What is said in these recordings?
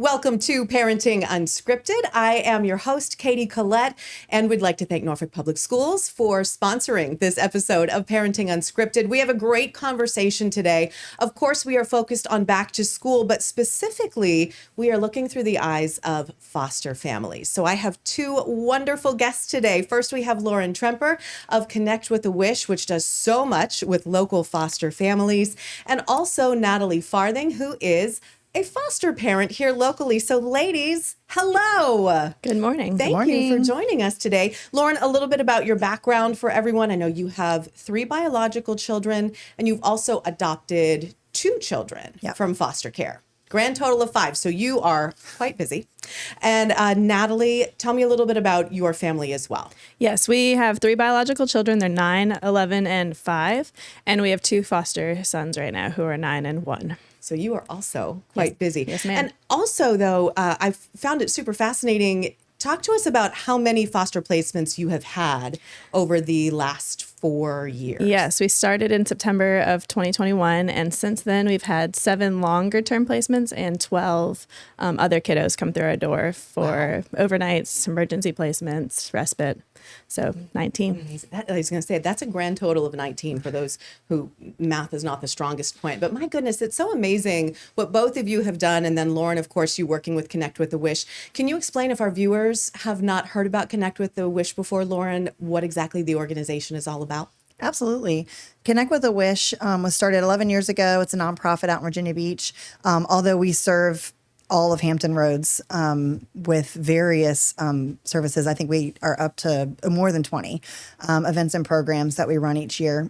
Welcome to Parenting Unscripted. I am your host, Katie Collett, and we'd like to thank Norfolk Public Schools for sponsoring this episode of Parenting Unscripted. We have a great conversation today. Of course, we are focused on back to school, but specifically, we are looking through the eyes of foster families. So I have two wonderful guests today. First, we have Lauren Tremper of Connect with a Wish, which does so much with local foster families, and also Natalie Farthing, who is a foster parent here locally. So ladies, hello. Good morning. Thank you for joining us today. Lauren, a little bit about your background for everyone. I know you have 3 biological children, and you've also adopted 2 children from foster care. Grand total of 5. So you are quite busy. And Natalie, tell me a little bit about your family as well. Yes, we have 3 biological children. They're 9, 11, and 5. And we have 2 foster sons right now who are 9 and 1. So you are also quite busy. Yes, ma'am. And also, though, I've found it super fascinating. Talk to us about how many foster placements you have had over the last 4 years. Yes, we started in September of 2021, and since then we've had 7 longer-term placements and 12 other kiddos come through our door for overnights, emergency placements, respite. So 19. I was going to say, that's a grand total of 19 for those who math is not the strongest point. But my goodness, it's so amazing what both of you have done. And then Lauren, of course, you working with Connect with a Wish. Can you explain, if our viewers have not heard about Connect with a Wish before, Lauren, what exactly the organization is all about? Absolutely. Connect with a Wish was started 11 years ago. It's a nonprofit out in Virginia Beach. Although we serve all of Hampton Roads with various services. I think we are up to more than 20 events and programs that we run each year.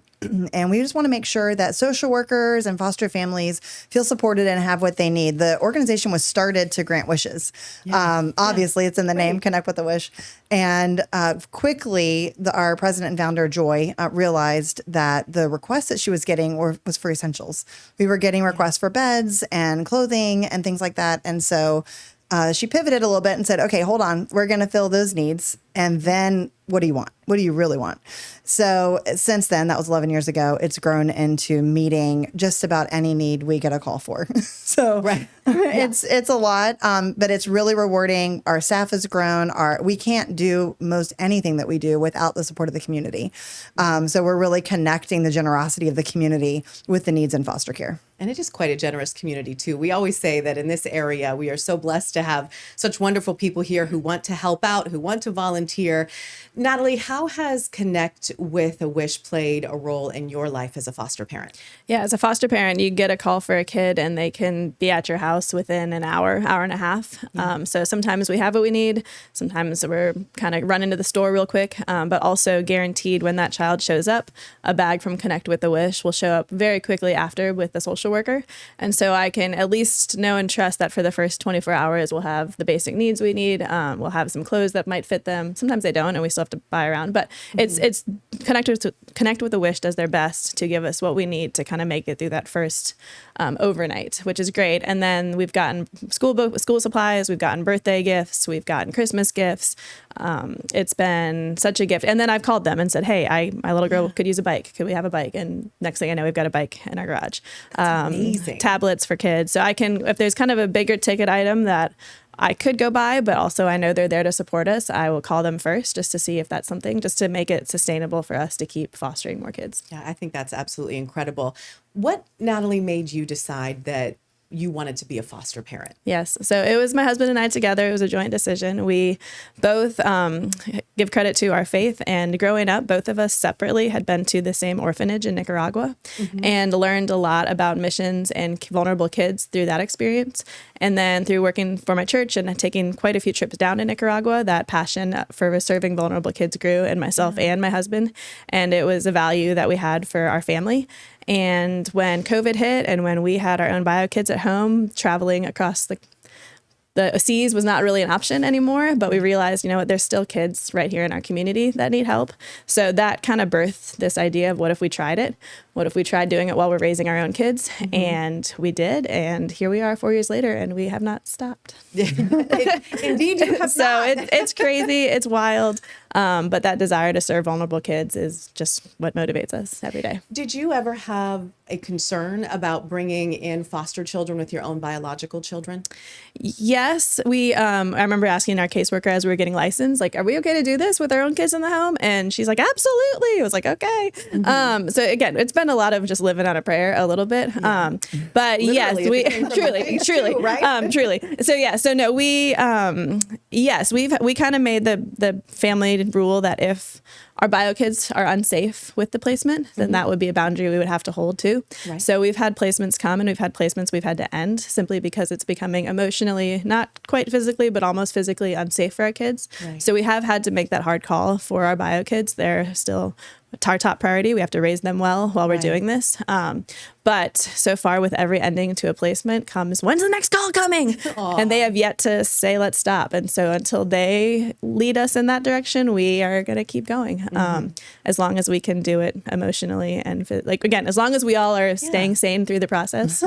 And we just want to make sure that social workers and foster families feel supported and have what they need. The organization was started to grant wishes. Obviously, it's in the name, Connect with a Wish. And quickly, our president and founder, Joy, realized that the requests that she was getting was for essentials. We were getting requests for beds and clothing and things like that. And so she pivoted a little bit and said, okay, hold on, we're going to fill those needs. And then what do you want? What do you really want? So since then, that was 11 years ago, it's grown into meeting just about any need we get a call for. So it's a lot, but it's really rewarding. Our staff has grown. We can't do most anything that we do without the support of the community. So we're really connecting the generosity of the community with the needs in foster care. And it is quite a generous community, too. We always say that in this area, we are so blessed to have such wonderful people here who want to help out, who want to volunteer. Natalie, how has Connect with a Wish played a role in your life as a foster parent? Yeah, as a foster parent, you get a call for a kid and they can be at your house within an hour and a half. So sometimes we have what we need. Sometimes we're kind of running to the store real quick, but also guaranteed when that child shows up, a bag from Connect with a Wish will show up very quickly after with the social worker. And so I can at least know and trust that for the first 24 hours, we'll have the basic needs we need. We'll have some clothes that might fit them. Sometimes they don't, and we still have to buy around. But it's Connect with a Wish does their best to give us what we need to kind of make it through that first overnight, which is great. And then we've gotten school supplies, we've gotten birthday gifts, we've gotten Christmas gifts. It's been such a gift. And then I've called them and said, hey, my little girl could use a bike. Could we have a bike? And next thing I know, we've got a bike in our garage. Amazing. Tablets for kids. So I can, if there's kind of a bigger ticket item that I could go buy, but also I know they're there to support us, I will call them first just to see if that's something, just to make it sustainable for us to keep fostering more kids. Yeah, I think that's absolutely incredible. What, Natalie, made you decide that you wanted to be a foster parent? Yes. So it was my husband and I together. It was a joint decision. We both give credit to our faith. And growing up, both of us separately had been to the same orphanage in Nicaragua and learned a lot about missions and vulnerable kids through that experience. And then through working for my church and taking quite a few trips down to Nicaragua, that passion for serving vulnerable kids grew in myself and my husband. And it was a value that we had for our family. And when COVID hit and when we had our own bio kids at home, traveling across the seas was not really an option anymore, but we realized, you know what, there's still kids right here in our community that need help. So that kind of birthed this idea of what if we tried it. what if we tried doing it while we're raising our own kids? And we did. And here we are 4 years later, and we have not stopped. Indeed, you have So not. it's crazy. It's wild. But that desire to serve vulnerable kids is just what motivates us every day. Did you ever have a concern about bringing in foster children with your own biological children? Yes, I remember asking our caseworker as we were getting licensed, like, are we okay to do this with our own kids in the home? And she's like, absolutely. I was like, okay. So again, it's been a lot of just living on a prayer a little bit. But yes, Literally, we it became from truly, faith truly, too, right? truly. So yeah, so no, we kind of made the family rule that if our bio kids are unsafe with the placement, then that would be a boundary we would have to hold to. Right. So we've had placements come and we've had placements we've had to end simply because it's becoming emotionally, not quite physically, but almost physically unsafe for our kids. Right. So we have had to make that hard call for our bio kids. They're still our top priority. We have to raise them well while we're doing this. But so far with every ending to a placement comes, when's the next call coming? Aww. And they have yet to say, let's stop. And so until they lead us in that direction, we are going to keep going. As long as we can do it emotionally and again, as long as we all are staying sane through the process,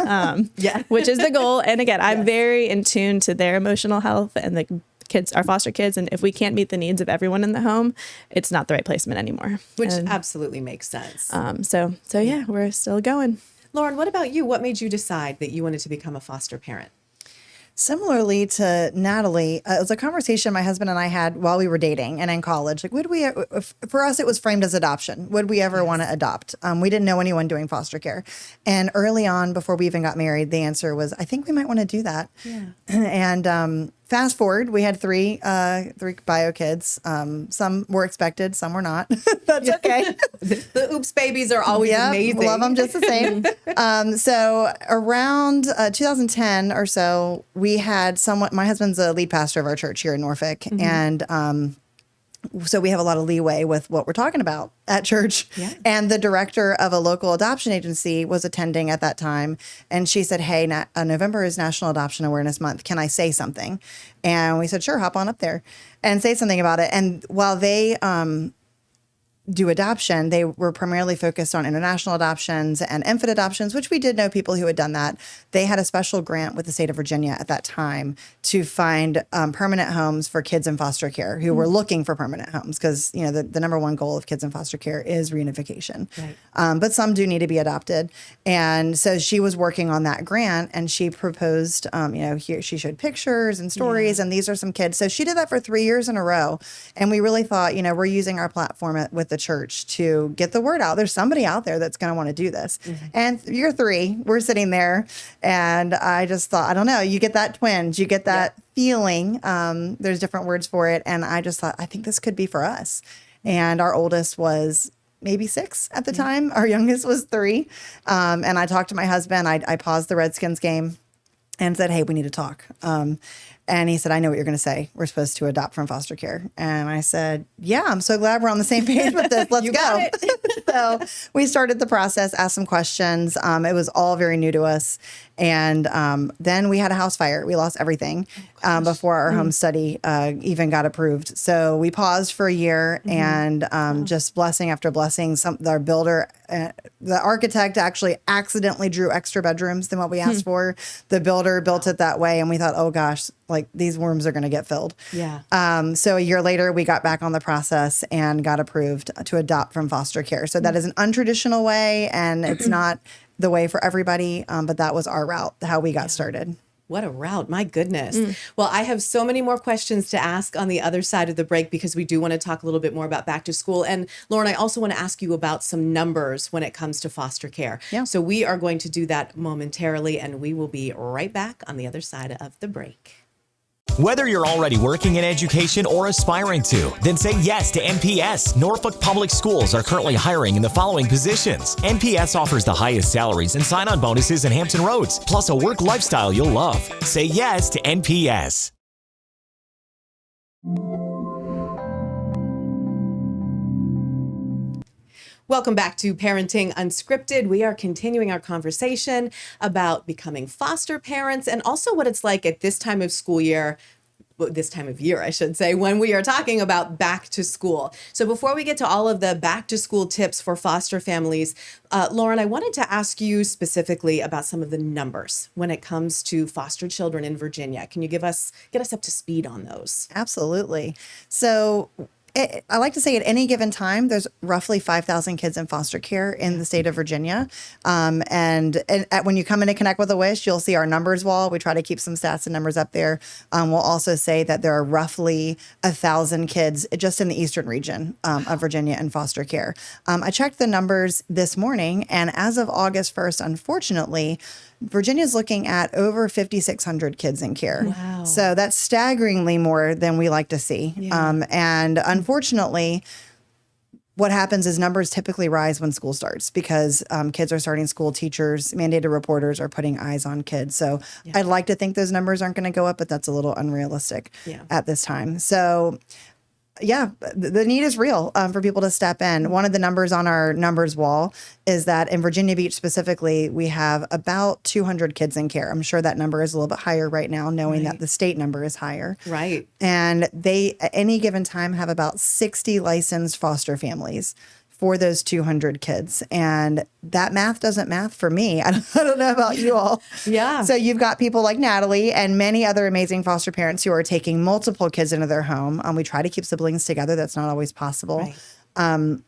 which is the goal. And again, I'm very in tune to their emotional health and the kids, our foster kids. And if we can't meet the needs of everyone in the home, it's not the right placement anymore. Which absolutely makes sense. So yeah, we're still going. Lauren, what about you? What made you decide that you wanted to become a foster parent? Similarly to Natalie, it was a conversation my husband and I had while we were dating and in college. Like, for us, it was framed as adoption. Would we ever want to adopt? We didn't know anyone doing foster care. And early on, before we even got married, the answer was, I think we might want to do that. Yeah. And fast forward, we had three bio kids. Some were expected, some were not. That's okay. The oops babies are always amazing. Love them just the same. So around 2010 or so, we had someone, my husband's a lead pastor of our church here in Norfolk. And so we have a lot of leeway with what we're talking about at church. Yeah. And the director of a local adoption agency was attending at that time. And she said, hey, November is National Adoption Awareness Month. Can I say something? And we said, sure, hop on up there and say something about it. And while they do adoption, they were primarily focused on international adoptions and infant adoptions, which we did know people who had done that. They had a special grant with the state of Virginia at that time to find permanent homes for kids in foster care who were looking for permanent homes because, you know, the number one goal of kids in foster care is reunification. Right. But some do need to be adopted. And so she was working on that grant and she proposed, here she showed pictures and stories and these are some kids. So she did that for 3 years in a row. And we really thought, we're using our platform with the church to get the word out. There's somebody out there that's going to want to do this. And year 3, we're sitting there and I just thought, I don't know, you get that twinge, you get that feeling. There's different words for it. And I just thought, I think this could be for us. And our oldest was maybe 6 at the time. Our youngest was 3. And I talked to my husband. I paused the Redskins game and said, hey, we need to talk. And he said, I know what you're going to say. We're supposed to adopt from foster care. And I said, yeah, I'm so glad we're on the same page with this. Let's go. So we started the process, asked some questions. It was all very new to us. And then we had a house fire. We lost everything before our home study even got approved. So we paused for a year and just blessing after blessing. Our builder, the architect actually accidentally drew extra bedrooms than what we asked for. The builder built it that way. And we thought, oh gosh, like these rooms are going to get filled. Yeah. So a year later, we got back on the process and got approved to adopt from foster care. So that is an untraditional way and it's not the way for everybody. But that was our route, how we got started. What a route. My goodness. Well, I have so many more questions to ask on the other side of the break because we do want to talk a little bit more about back to school. And Lauren, I also want to ask you about some numbers when it comes to foster care. Yeah. So we are going to do that momentarily and we will be right back on the other side of the break. Whether you're already working in education or aspiring to, then say yes to NPS. Norfolk Public Schools are currently hiring in the following positions. NPS offers the highest salaries and sign-on bonuses in Hampton Roads, plus a work lifestyle you'll love. Say yes to NPS. Welcome back to Parenting Unscripted. We are continuing our conversation about becoming foster parents and also what it's like at this time of school year this time of year, I should say, when we are talking about back to school. So before we get to all of the back to school tips for foster families, Lauren, I wanted to ask you specifically about some of the numbers when it comes to foster children in Virginia. Can you get us up to speed on those? Absolutely. So I like to say at any given time, there's roughly 5,000 kids in foster care in the state of Virginia. When you come in to Connect with a Wish, you'll see our numbers wall. We try to keep some stats and numbers up there. We'll also say that there are roughly 1,000 kids just in the eastern region of Virginia in foster care. I checked the numbers this morning, and as of August 1st, unfortunately, Virginia's looking at over 5,600 kids in care. Wow. So that's staggeringly more than we like to see. Yeah. And unfortunately, what happens is numbers typically rise when school starts because kids are starting school, teachers, mandated reporters are putting eyes on kids. So I'd like to think those numbers aren't going to go up, but that's a little unrealistic at this time. So yeah, the need is real for people to step in. One of the numbers on our numbers wall is that in Virginia Beach specifically, we have about 200 kids in care. I'm sure that number is a little bit higher right now, knowing that the state number is higher. Right. And they, at any given time, have about 60 licensed foster families for those 200 kids. And that math doesn't math for me. I don't know about you all. Yeah. So you've got people like Natalie and many other amazing foster parents who are taking multiple kids into their home. We try to keep siblings together. That's not always possible. Right.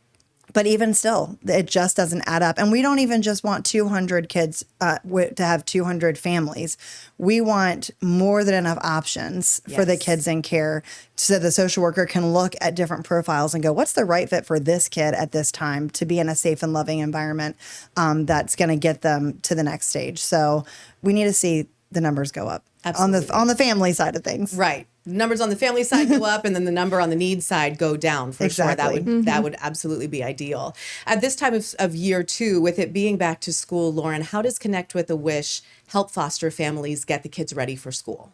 But even still, it just doesn't add up. And we don't even just want 200 kids to have 200 families. We want more than enough options for the kids in care so the social worker can look at different profiles and go, what's the right fit for this kid at this time to be in a safe and loving environment that's going to get them to the next stage. So we need to see the numbers go up. Absolutely. on the family side of things. Right. Numbers on the family side go up, and then the number on the need side go down for sure. That would absolutely be ideal. At this time of year too, with it being back to school, Lauren, how does Connect with a Wish help foster families get the kids ready for school?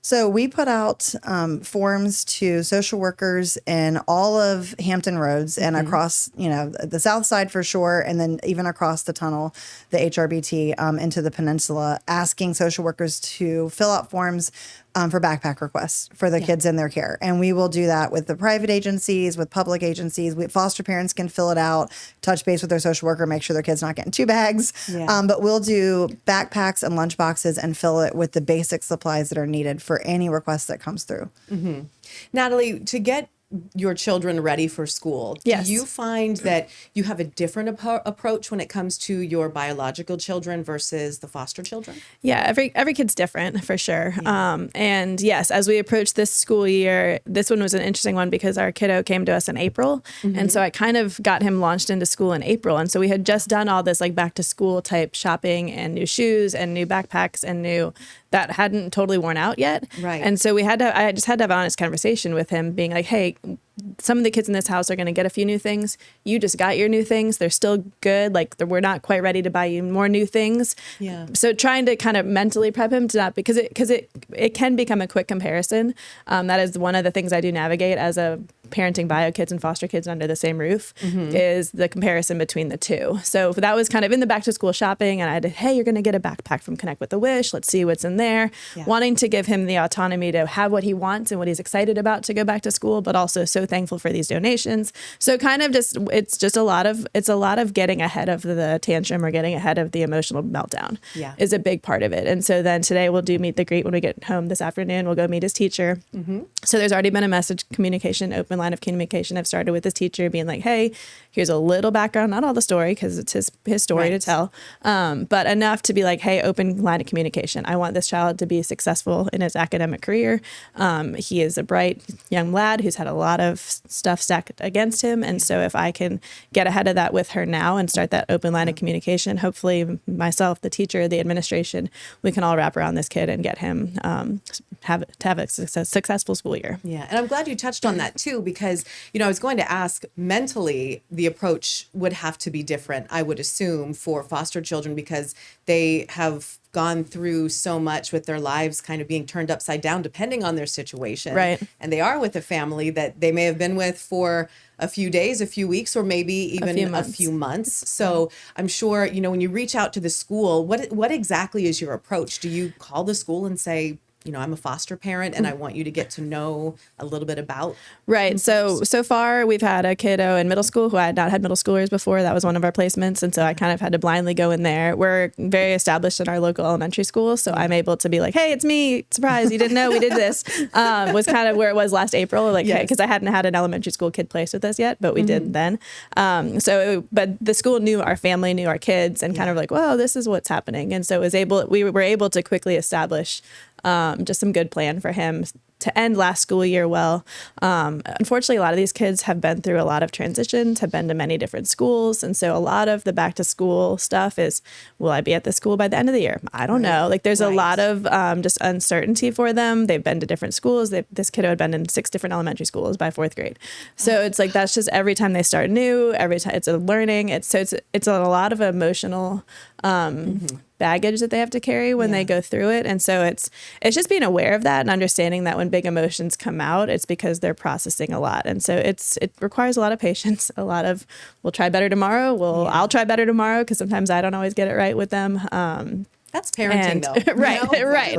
So we put out forms to social workers in all of Hampton Roads and across, the south side for sure, and then even across the tunnel, the HRBT into the peninsula, asking social workers to fill out forms for backpack requests for the kids in their care. And we will do that with the private agencies, with public agencies. Foster parents can fill it out, touch base with their social worker, make sure their kid's not getting 2 bags. Yeah. But we'll do backpacks and lunch boxes and fill it with the basic supplies that are needed for any request that comes through. Mm-hmm. Natalie, to get your children ready for school, do you find that you have a different approach when it comes to your biological children versus the foster children? Yeah, every kid's different for sure. Yeah. And yes, as we approach this school year, this one was an interesting one because our kiddo came to us in April. And so I kind of got him launched into school in April. And so we had just done all this like back to school type shopping and new shoes and new backpacks and new that hadn't totally worn out yet. Right. And so I just had to have an honest conversation with him being like, hey, some of the kids in this house are going to get a few new things. You just got your new things. They're still good. Like we're not quite ready to buy you more new things. Yeah. So trying to kind of mentally prep him to that because it can become a quick comparison. That is one of the things I do navigate as a parenting bio kids and foster kids under the same roof is the comparison between the two. So that was kind of in the back to school shopping and I did, hey, you're going to get a backpack from Connect with a Wish. Let's see what's in there. Yeah. Wanting to give him the autonomy to have what he wants and what he's excited about to go back to school, but also so thankful for these donations. So kind of it's a lot of getting ahead of the tantrum or getting ahead of the emotional meltdown is a big part of it. And so then today we'll do meet the greet when we get home this afternoon. We'll go meet his teacher. So there's already been a message communication, open line of communication I've started with his teacher being like, hey, here's a little background, not all the story because it's his story to tell, but enough to be like, hey, open line of communication. I want this child to be successful in his academic career. He is a bright young lad who's had a lot of stuff stacked against him. And so if I can get ahead of that with her now and start that open line of communication, hopefully myself, the teacher, the administration, we can all wrap around this kid and get him have a successful school year. Yeah. And I'm glad you touched on that too, because, I was going to ask mentally, the approach would have to be different, I would assume, for foster children because they have gone through so much with their lives kind of being turned upside down depending on their situation. Right. And they are with a family that they may have been with for a few days, a few weeks, or maybe even a few months. So I'm sure, when you reach out to the school, what exactly is your approach? Do you call the school and say, I'm a foster parent and I want you to get to know a little bit about. Right. So far we've had a kiddo in middle school who I had not had middle schoolers before. That was one of our placements. And so I kind of had to blindly go in there. We're very established in our local elementary school. So I'm able to be like, hey, it's me. Surprise. You didn't know we did this. Was kind of where it was last April. Like, because I hadn't had an elementary school kid place with us yet, but we did then. But the school knew our family, knew our kids, and kind of like, whoa, this is what's happening. And so we were able to quickly establish just some good plan for him to end last school year well. Unfortunately, a lot of these kids have been through a lot of transitions, have been to many different schools. And so a lot of the back to school stuff is, will I be at the school by the end of the year? I don't know. Like there's a lot of just uncertainty for them. They've been to different schools. This kiddo had been in 6 different elementary schools by 4th grade. So it's like, that's just every time they start new, every time it's a learning. It's a lot of emotional baggage that they have to carry when they go through it. And so it's just being aware of that and understanding that when big emotions come out, it's because they're processing a lot. And so it requires a lot of patience, a lot of, we'll try better tomorrow. I'll try better tomorrow because sometimes I don't always get it right with them. That's parenting, though. Right,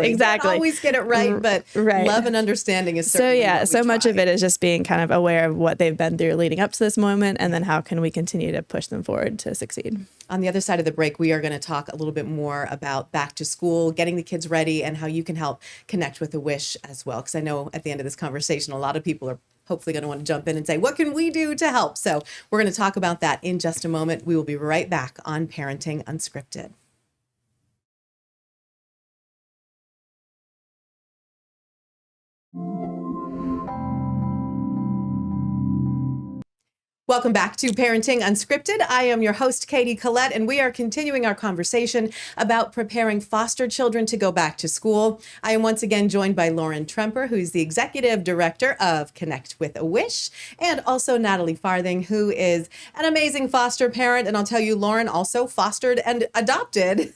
exactly. You don't always get it right, but love and understanding is certainly so much of it is just being kind of aware of what they've been through leading up to this moment, and then how can we continue to push them forward to succeed. On the other side of the break, we are going to talk a little bit more about back to school, getting the kids ready, and how you can help connect with the Wish as well. Because I know at the end of this conversation, a lot of people are hopefully going to want to jump in and say, what can we do to help? So we're going to talk about that in just a moment. We will be right back on Parenting Unscripted. Welcome back to Parenting Unscripted. I am your host, Katie Collett, and we are continuing our conversation about preparing foster children to go back to school. I am once again joined by Lauren Tremper, who is the Executive Director of Connect with a Wish, and also Natalie Farthing, who is an amazing foster parent. And I'll tell you, Lauren also fostered and adopted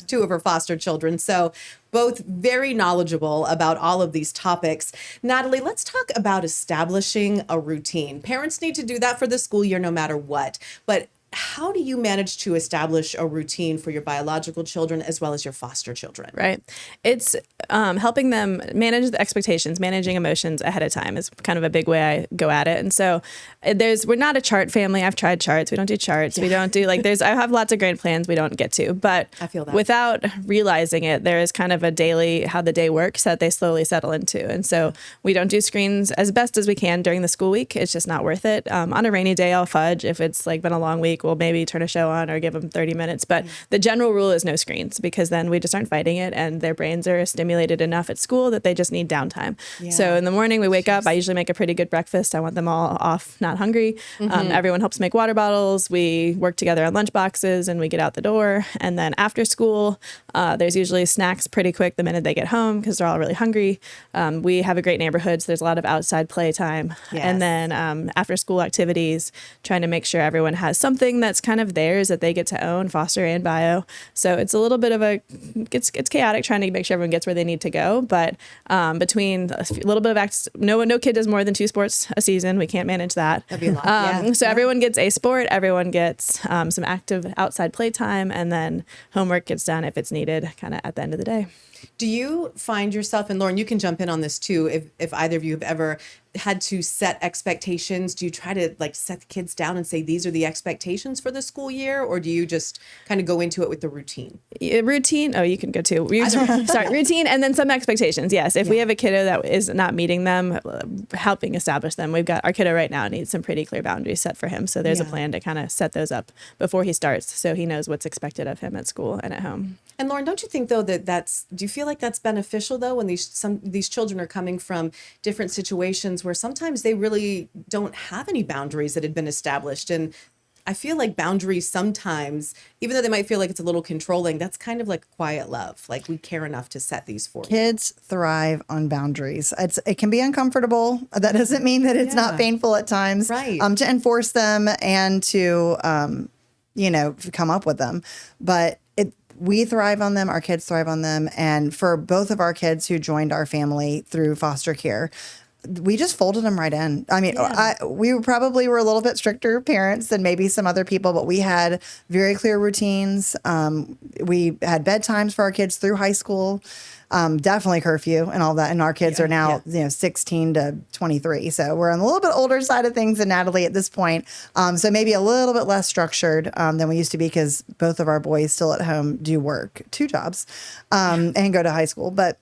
2 of her foster children. So both very knowledgeable about all of these topics. Natalie, let's talk about establishing a routine. Parents need to do that for the school year no matter what. But how do you manage to establish a routine for your biological children as well as your foster children? Right. It's helping them manage the expectations, managing emotions ahead of time is kind of a big way I go at it. And so we're not a chart family. I've tried charts. We don't do charts. We don't do I have lots of grand plans we don't get to, but I feel that. Without realizing it, there is kind of a daily, how the day works that they slowly settle into. And so we don't do screens as best as we can during the school week. It's just not worth it. On a rainy day, I'll fudge. If it's been a long week, we'll maybe turn a show on or give them 30 minutes. But the general rule is no screens, because then we just aren't fighting it, and their brains are stimulated enough at school that they just need downtime. Yeah. So in the morning we wake up, I usually make a pretty good breakfast. I want them all off, not hungry. Everyone helps make water bottles. We work together on lunch boxes and we get out the door. And then after school, there's usually snacks pretty quick the minute they get home because they're all really hungry. We have a great neighborhood, so there's a lot of outside play time. Yes. And then after school activities, trying to make sure everyone has something that's kind of theirs that they get to own, foster and bio. So it's a little bit of it's chaotic trying to make sure everyone gets where they need to go. But between a little bit of no kid does more than 2 sports a season. We can't manage that. That'd be a lot. So everyone gets a sport, everyone gets some active outside play time, and then homework gets done if it's needed kind of at the end of the day. Do you find yourself, and Lauren, you can jump in on this too, if either of you have ever had to set expectations? Do you try to set the kids down and say, these are the expectations for the school year? Or do you just kind of go into it with the routine? Routine. Oh, you can go too. Sorry, routine. And then some expectations. Yes. If we have a kiddo that is not meeting them, helping establish them. We've got our kiddo right now needs some pretty clear boundaries set for him. So there's a plan to kind of set those up before he starts, so he knows what's expected of him at school and at home. And Lauren, don't you think though do you feel like that's beneficial though when these children are coming from different situations where sometimes they really don't have any boundaries that had been established? And I feel like boundaries sometimes, even though they might feel like it's a little controlling, that's kind of like quiet love. Like we care enough to set these for you. Kids thrive on boundaries. It can be uncomfortable. That doesn't mean that it's not painful at times. Right. To enforce them and to come up with them. But we thrive on them. Our kids thrive on them. And for both of our kids who joined our family through foster care, we just folded them right in. I mean, we probably were a little bit stricter parents than maybe some other people, but we had very clear routines. We had bedtimes for our kids through high school. Definitely curfew and all that. And our kids are now, 16 to 23. So we're on a little bit older side of things than Natalie at this point. So maybe a little bit less structured than we used to be, because both of our boys still at home do work 2 jobs and go to high school. But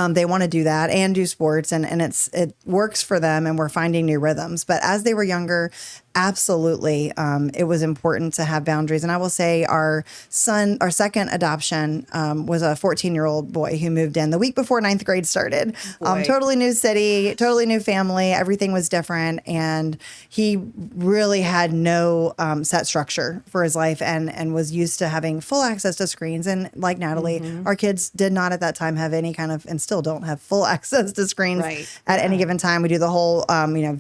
they want to do that and do sports, and it works for them, and we're finding new rhythms. But as they were younger, absolutely, it was important to have boundaries. And I will say our second adoption was a 14-year-old boy who moved in the week before 9th grade started. Totally new city, totally new family. Everything was different. And he really had no set structure for his life and was used to having full access to screens. And like Natalie, our kids did not at that time have any kind of, and still don't have full access to screens at any given time. We do the whole,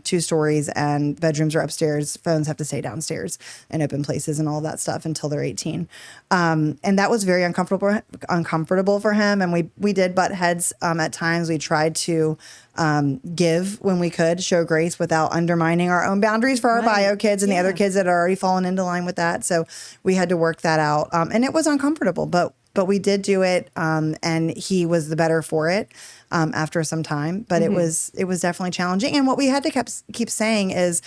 2 stories and bedrooms are upstairs. Phones have to stay downstairs in open places and all that stuff until they're 18. And that was very uncomfortable for him. And we did butt heads at times. We tried to give when we could, show grace without undermining our own boundaries for our bio kids and the other kids that are already fallen into line with that. So we had to work that out. And it was uncomfortable, but we did do it. And he was the better for it after some time. But it was definitely challenging. And what we had to keep saying is,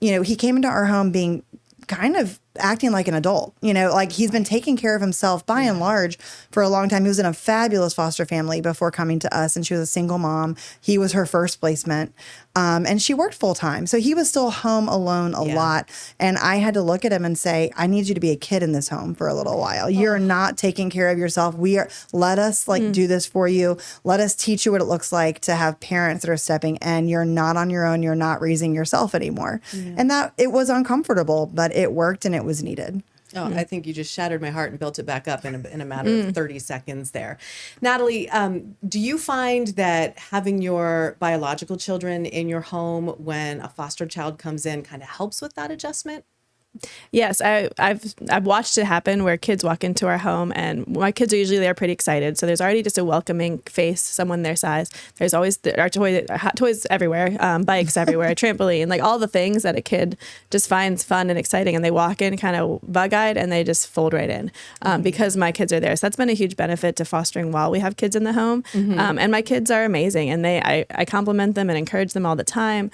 he came into our home being kind of acting like an adult, like he's been taking care of himself by and large for a long time. He was in a fabulous foster family before coming to us, and she was a single mom. He was her first placement. And she worked full time. So he was still home alone a lot. And I had to look at him and say, I need you to be a kid in this home for a little while. You're not taking care of yourself. Let us do this for you. Let us teach you what it looks like to have parents that are stepping in. You're not on your own. You're not raising yourself anymore. And that it was uncomfortable, but it worked and it was needed. Oh, I think you just shattered my heart and built it back up in a matter of 30 seconds there. Natalie, do you find that having your biological children in your home when a foster child comes in kind of helps with that adjustment? Yes, I've watched it happen where kids walk into our home, and my kids are usually there pretty excited. So there's already just a welcoming face, someone their size. There's always hot toys everywhere, bikes everywhere, trampoline, like all the things that a kid just finds fun and exciting. And they walk in kind of bug-eyed and they just fold right in because my kids are there. So that's been a huge benefit to fostering while we have kids in the home. And my kids are amazing, and I compliment them and encourage them all the time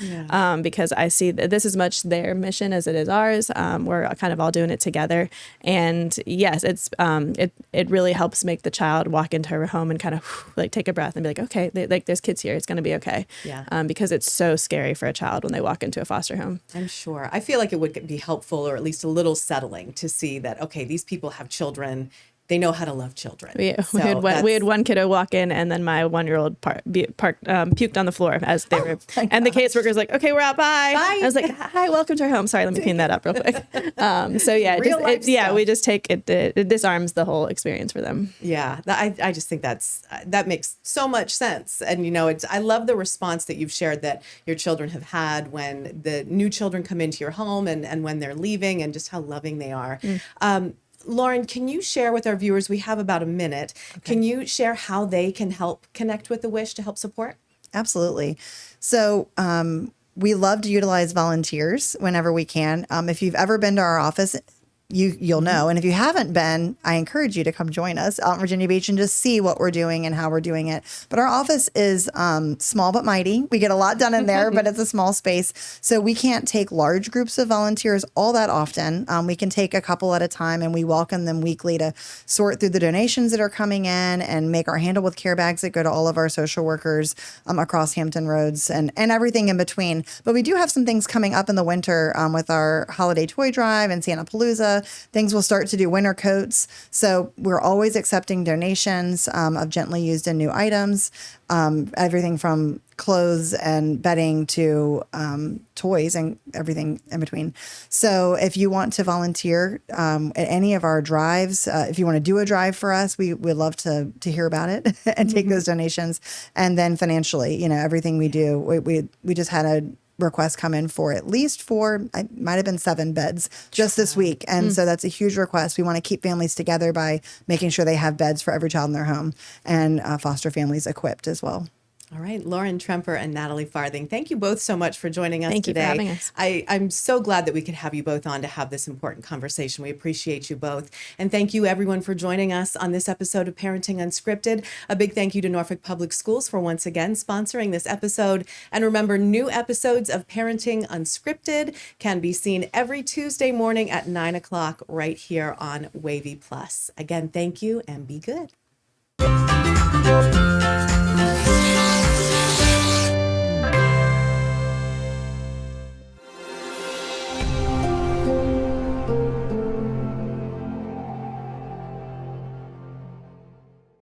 because I see that this is much their mission as it is ours. We're kind of all doing it together. And yes, it's it really helps make the child walk into her home and kind of like take a breath and be like, okay, there's kids here. It's going to be okay. Because it's so scary for a child when they walk into a foster home. I'm sure. I feel like it would be helpful, or at least a little settling, to see that, okay, these people have children. They know how to love children. We had one kiddo walk in, and then my 1-year-old puked on the floor as they were. And the caseworker's like, "Okay, we're out. Bye." I was like, "Hi, welcome to our home." Sorry, let me clean that up real quick. We just take it. It disarms the whole experience for them. Yeah, I just think that makes so much sense. And I love the response that you've shared that your children have had when the new children come into your home and when they're leaving, and just how loving they are. Lauren, can you share with our viewers, we have about a minute, can you share how they can help connect with the Wish to help support? Absolutely. So we love to utilize volunteers whenever we can. If you've ever been to our office, you'll know. And if you haven't been, I encourage you to come join us out in Virginia Beach and just see what we're doing and how we're doing it. But our office is small but mighty. We get a lot done in there, but it's a small space. So we can't take large groups of volunteers all that often. We can take a couple at a time, and we welcome them weekly to sort through the donations that are coming in and make our Handle with Care bags that go to all of our social workers across Hampton Roads and everything in between. But we do have some things coming up in the winter with our holiday toy drive and Santa Palooza. Things will start to do winter coats. So we're always accepting donations of gently used and new items, everything from clothes and bedding to toys and everything in between. So if you want to volunteer at any of our drives, if you want to do a drive for us, we would love to hear about it and take those donations. And then financially, everything we do, we just had a requests come in for at least 4, it might have been 7 beds just this week. And so that's a huge request. We want to keep families together by making sure they have beds for every child in their home, and foster families equipped as well. All right, Lauren Tremper and Natalie Farthing, thank you both so much for joining us Thank you today. for having us. I'm so glad that we could have you both on to have this important conversation. We appreciate you both. And thank you, everyone, for joining us on this episode of Parenting Unscripted. A big thank you to Norfolk Public Schools for once again sponsoring this episode. And remember, new episodes of Parenting Unscripted can be seen every Tuesday morning at 9 o'clock right here on Wavy Plus. Again, thank you and be good.